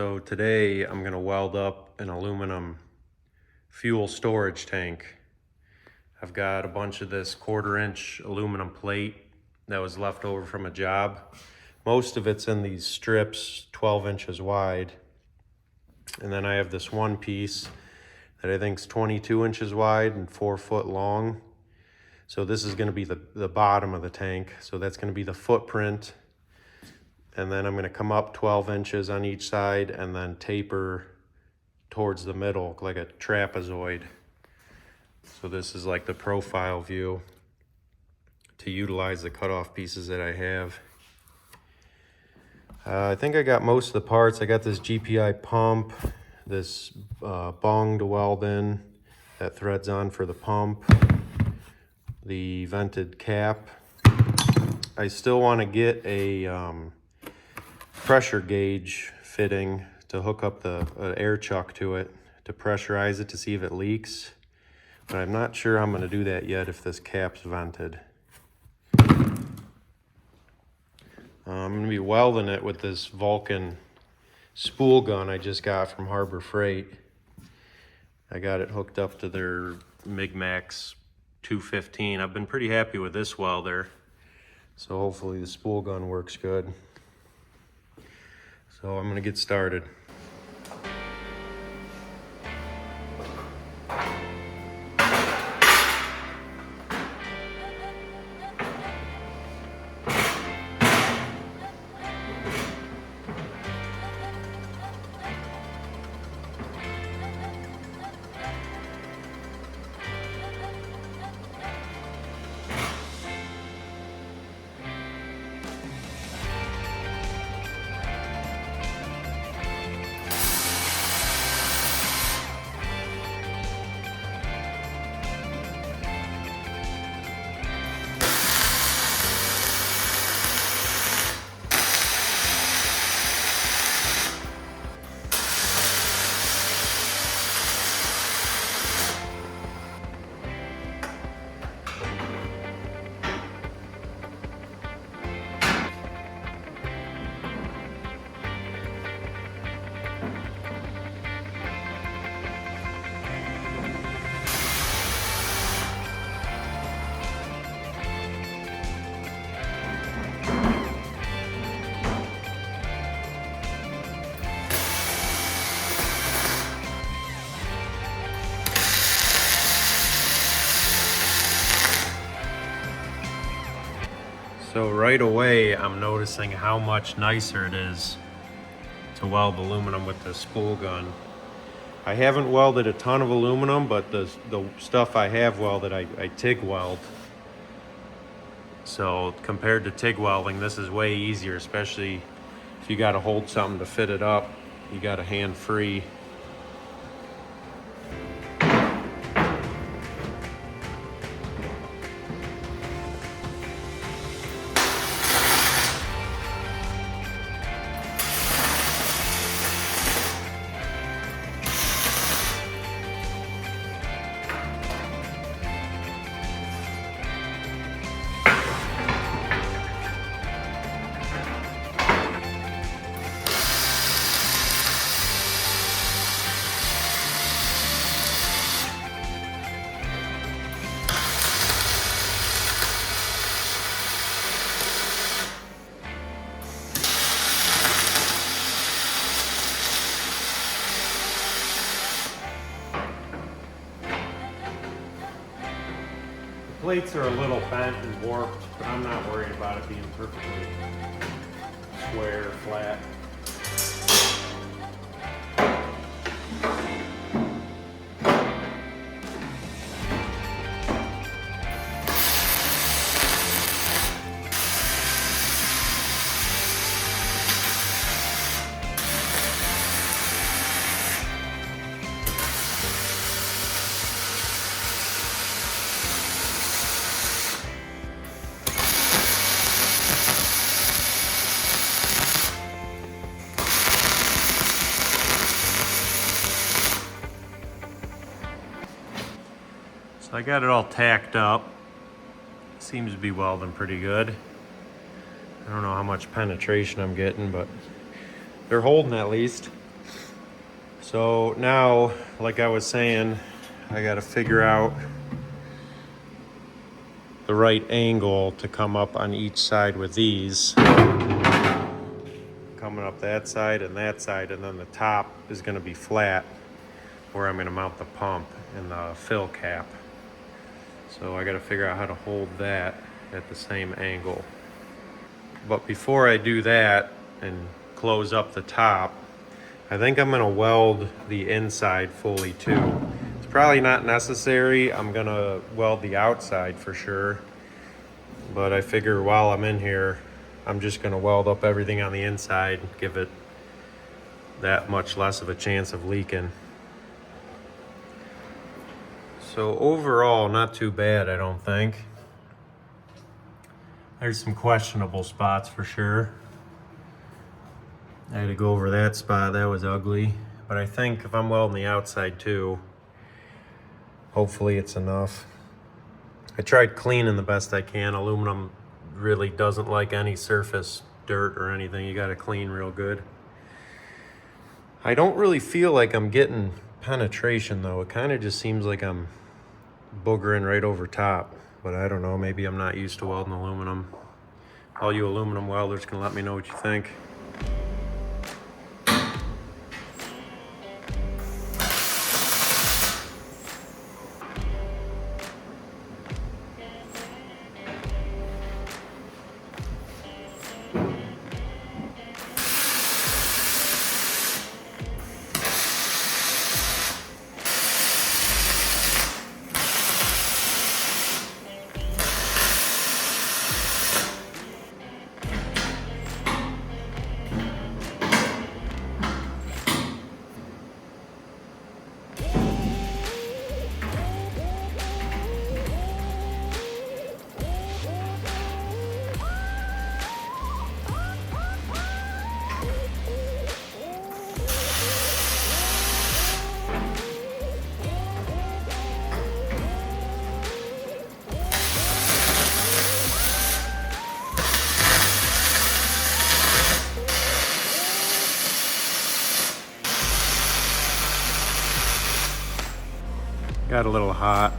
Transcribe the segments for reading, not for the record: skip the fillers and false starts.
So today I'm gonna weld up an aluminum fuel storage tank. I've got a bunch of this 1/4-inch aluminum plate that was left over from a job. Most of it's in these strips 12 inches wide. And then I have this one piece that I think is 22 inches wide and 4 foot long. So this is gonna be the bottom of the tank. So that's gonna be the footprint. And then I'm gonna come up 12 inches on each side and then taper towards the middle like a trapezoid. So this is like the profile view to utilize the cutoff pieces that I have. I think I got most of the parts. I got this GPI pump, this bung to weld in that threads on for the pump, the vented cap. I still want to get a pressure gauge fitting to hook up the air chuck to it to pressurize it to see if it leaks. But I'm not sure I'm going to do that yet if this cap's vented. I'm going to be welding it with this Vulcan spool gun I just got from Harbor Freight. I got it hooked up to their MigMax 215. I've been pretty happy with this welder, so hopefully the spool gun works good. So I'm going to get started. So right away, I'm noticing how much nicer it is to weld aluminum with the spool gun. I haven't welded a ton of aluminum, but the stuff I have welded, I TIG weld. So compared to TIG welding, this is way easier, especially if you gotta hold something to fit it up. You got a hand free. Plates are a little bent and warped, but I'm not worried about it being perfectly square, flat. So I got it all tacked up. Seems to be welding pretty good. I don't know how much penetration I'm getting, but they're holding at least. So now, like I was saying, I got to figure out the right angle to come up on each side with these. Coming up that side, and then the top is going to be flat where I'm going to mount the pump and the fill cap. So I got to figure out how to hold that at the same angle. But before I do that and close up the top, I think I'm gonna weld the inside fully too. It's probably not necessary. I'm gonna weld the outside for sure. But I figure while I'm in here, I'm just gonna weld up everything on the inside, give it that much less of a chance of leaking. So overall, not too bad, I don't think. There's some questionable spots for sure. I had to go over that spot, that was ugly. But I think if I'm welding the outside too, hopefully it's enough. I tried cleaning the best I can. Aluminum really doesn't like any surface dirt or anything. You gotta clean real good. I don't really feel like I'm getting penetration though. It kind of just seems like I'm boogering right over top. But I don't know, maybe I'm not used to welding aluminum. All you aluminum welders can let me know what you think. Got a little hot.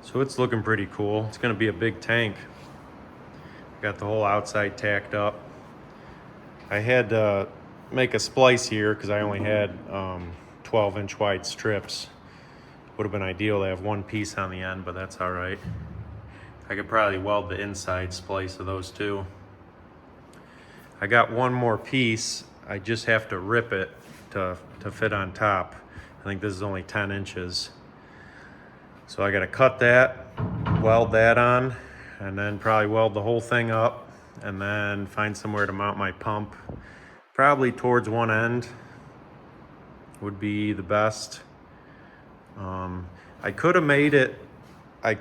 So it's looking pretty cool. It's gonna be a big tank. Got the whole outside tacked up. I had to make a splice here because I only had 12-inch wide strips. Would have been ideal to have one piece on the end, but that's all right. I could probably weld the inside splice of those two. I got one more piece. I just have to rip it to fit on top. I think this is only 10 inches. So I gotta cut that, weld that on, and then probably weld the whole thing up, and then find somewhere to mount my pump. Probably towards one end would be the best. I could have made it, I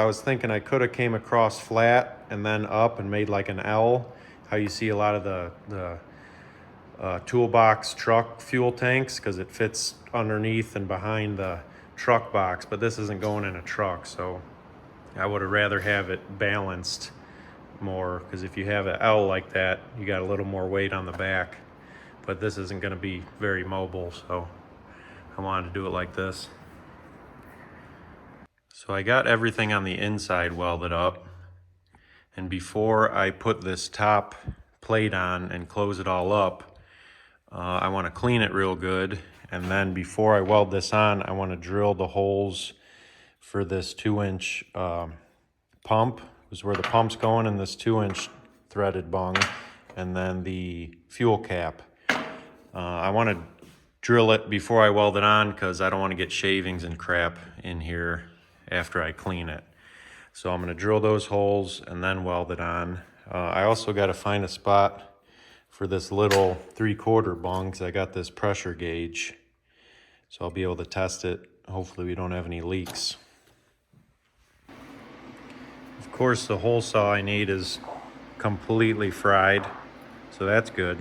was thinking I could have came across flat and then up and made like an L, how you see a lot of the toolbox truck fuel tanks, because it fits underneath and behind the truck box, but this isn't going in a truck, so I would have rather have it balanced more, because if you have an L like that, you got a little more weight on the back, but this isn't going to be very mobile, so I wanted to do it like this. So I got everything on the inside welded up, and before I put this top plate on and close it all up, I want to clean it real good, and then before I weld this on, I want to drill the holes for this 2-inch pump. Is where the pump's going, and this 2-inch threaded bung, and then the fuel cap. I want to drill it before I weld it on, because I don't want to get shavings and crap in here after I clean it. So I'm going to drill those holes and then weld it on. I also got to find a spot for this little 3/4 bung, because I got this pressure gauge, so I'll be able to test it. Hopefully we don't have any leaks. Of course, the hole saw I need is completely fried, so that's good.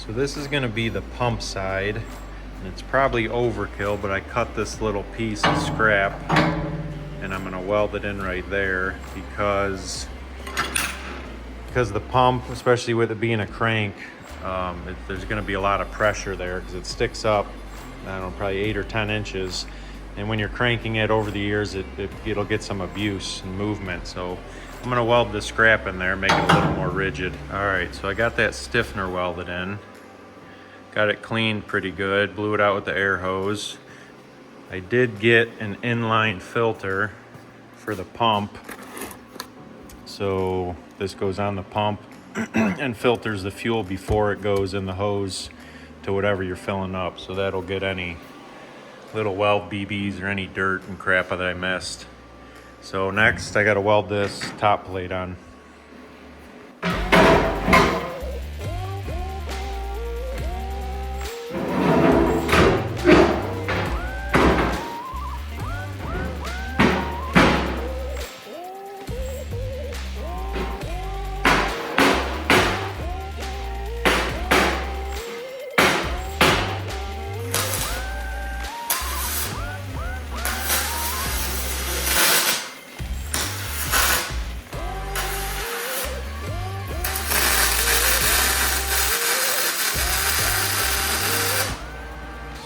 So this is going to be the pump side, and it's probably overkill, but I cut this little piece of scrap and I'm going to weld it in right there, because the pump, especially with it being a crank, there's going to be a lot of pressure there, because it sticks up, I don't know, probably 8 or 10 inches, and when you're cranking it over the years, it'll get some abuse and movement. So I'm going to weld the scrap in there, make it a little more rigid. All right, so I got that stiffener welded in. Got it cleaned pretty good, blew it out with the air hose. I did get an inline filter for the pump. So this goes on the pump and filters the fuel before it goes in the hose to whatever you're filling up. So that'll get any little weld BBs or any dirt and crap that I missed. So next I gotta weld this top plate on.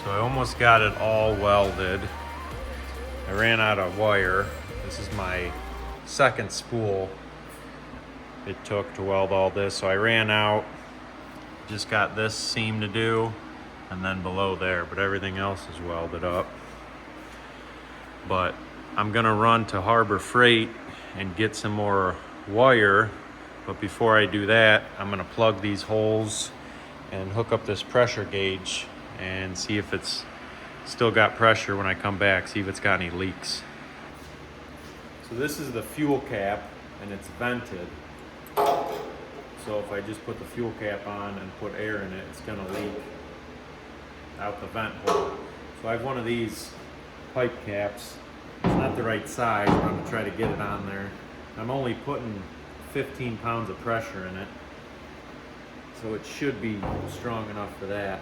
I almost got it all welded. I ran out of wire. This is my second spool it took to weld all this. So I ran out, just got this seam to do, and then below there, but everything else is welded up. But I'm gonna run to Harbor Freight and get some more wire. But before I do that, I'm gonna plug these holes and hook up this pressure gauge and see if it's still got pressure when I come back, see if it's got any leaks. So this is the fuel cap, and it's vented. So if I just put the fuel cap on and put air in it, it's gonna leak out the vent hole. So I have one of these pipe caps. It's not the right size, but I'm gonna try to get it on there. I'm only putting 15 pounds of pressure in it, so it should be strong enough for that.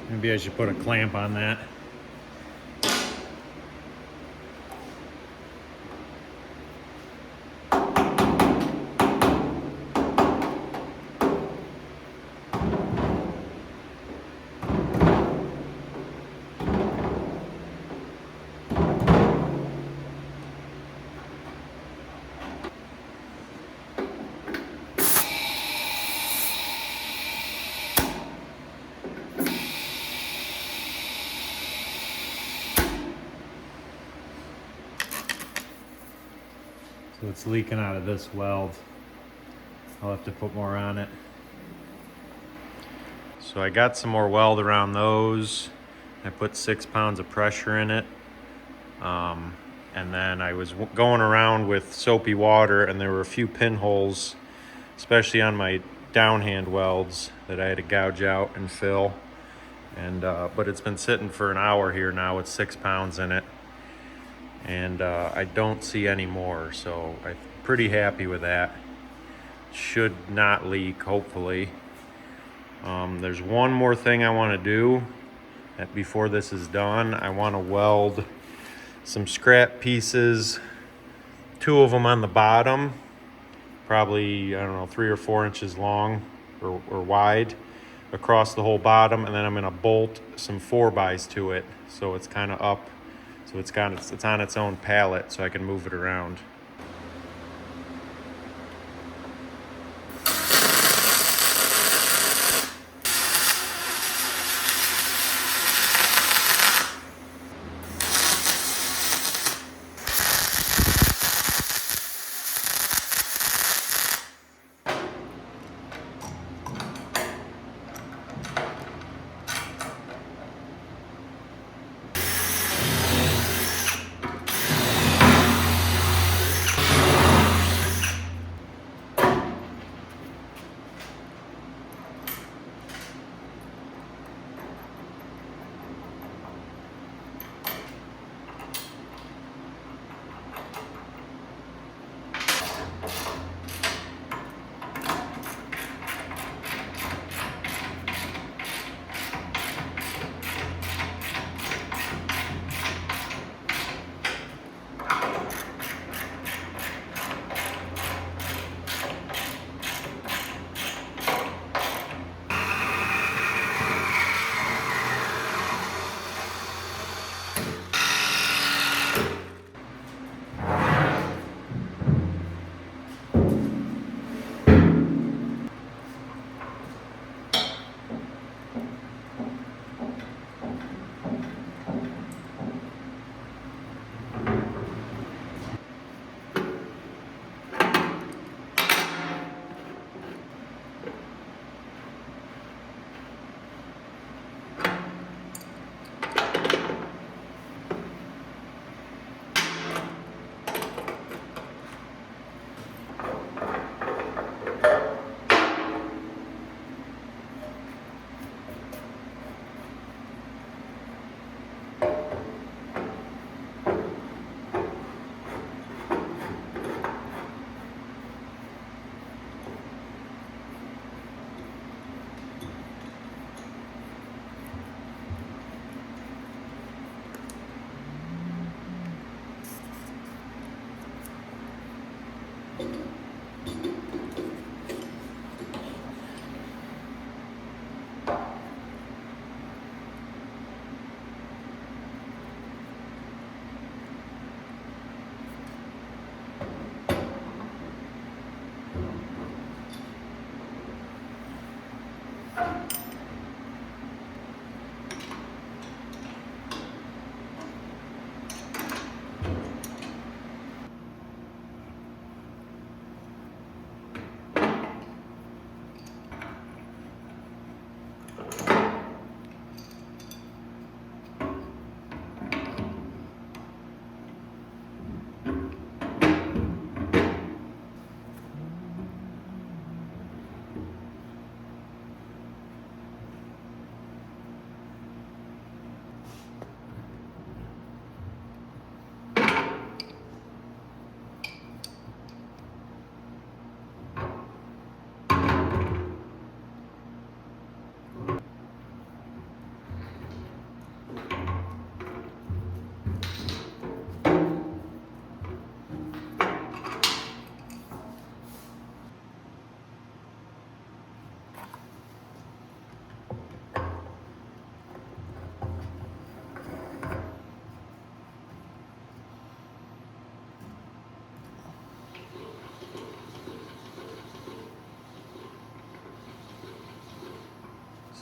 Maybe I should put a clamp on that. So it's leaking out of this weld. I'll have to put more on it. So I got some more weld around those. I put 6 pounds of pressure in it. And then I was going around with soapy water, and there were a few pinholes, especially on my downhand welds, that I had to gouge out and fill. And but it's been sitting for an hour here now with 6 pounds in it. And I don't see any more, so I'm pretty happy with that. Should not leak, hopefully. There's one more thing I want to do before this is done. I want to weld some scrap pieces, 2 of them on the bottom, probably, I don't know, 3 or 4 inches long or wide across the whole bottom, and then I'm going to bolt some 4x to it so it's kind of up. So it's on its own pallet, so I can move it around.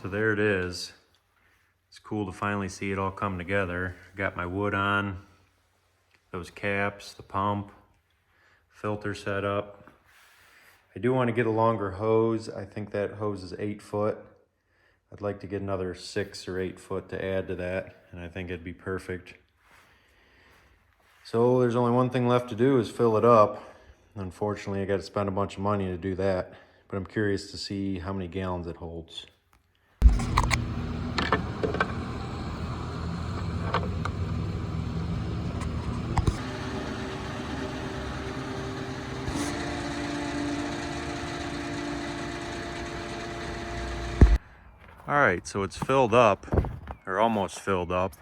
So there it is. It's cool to finally see it all come together. Got my wood on, those caps, the pump, filter set up. I do want to get a longer hose. I think that hose is 8 foot. I'd like to get another 6 or 8 foot to add to that, and I think it'd be perfect. So there's only one thing left to do, is fill it up. Unfortunately, I got to spend a bunch of money to do that, but I'm curious to see how many gallons it holds. All right, so it's filled up, or almost filled up.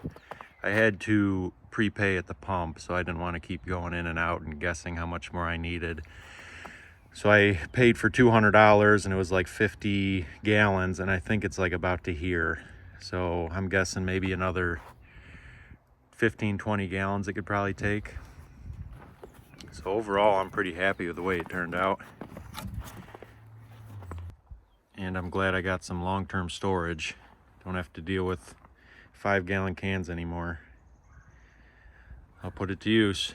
I had to prepay at the pump, so I didn't want to keep going in and out and guessing how much more I needed. So I paid for $200 and it was like 50 gallons, and I think it's like about to here. So I'm guessing maybe another 15, 20 gallons it could probably take. So overall, I'm pretty happy with the way it turned out. And I'm glad I got some long-term storage. Don't have to deal with 5-gallon cans anymore. I'll put it to use.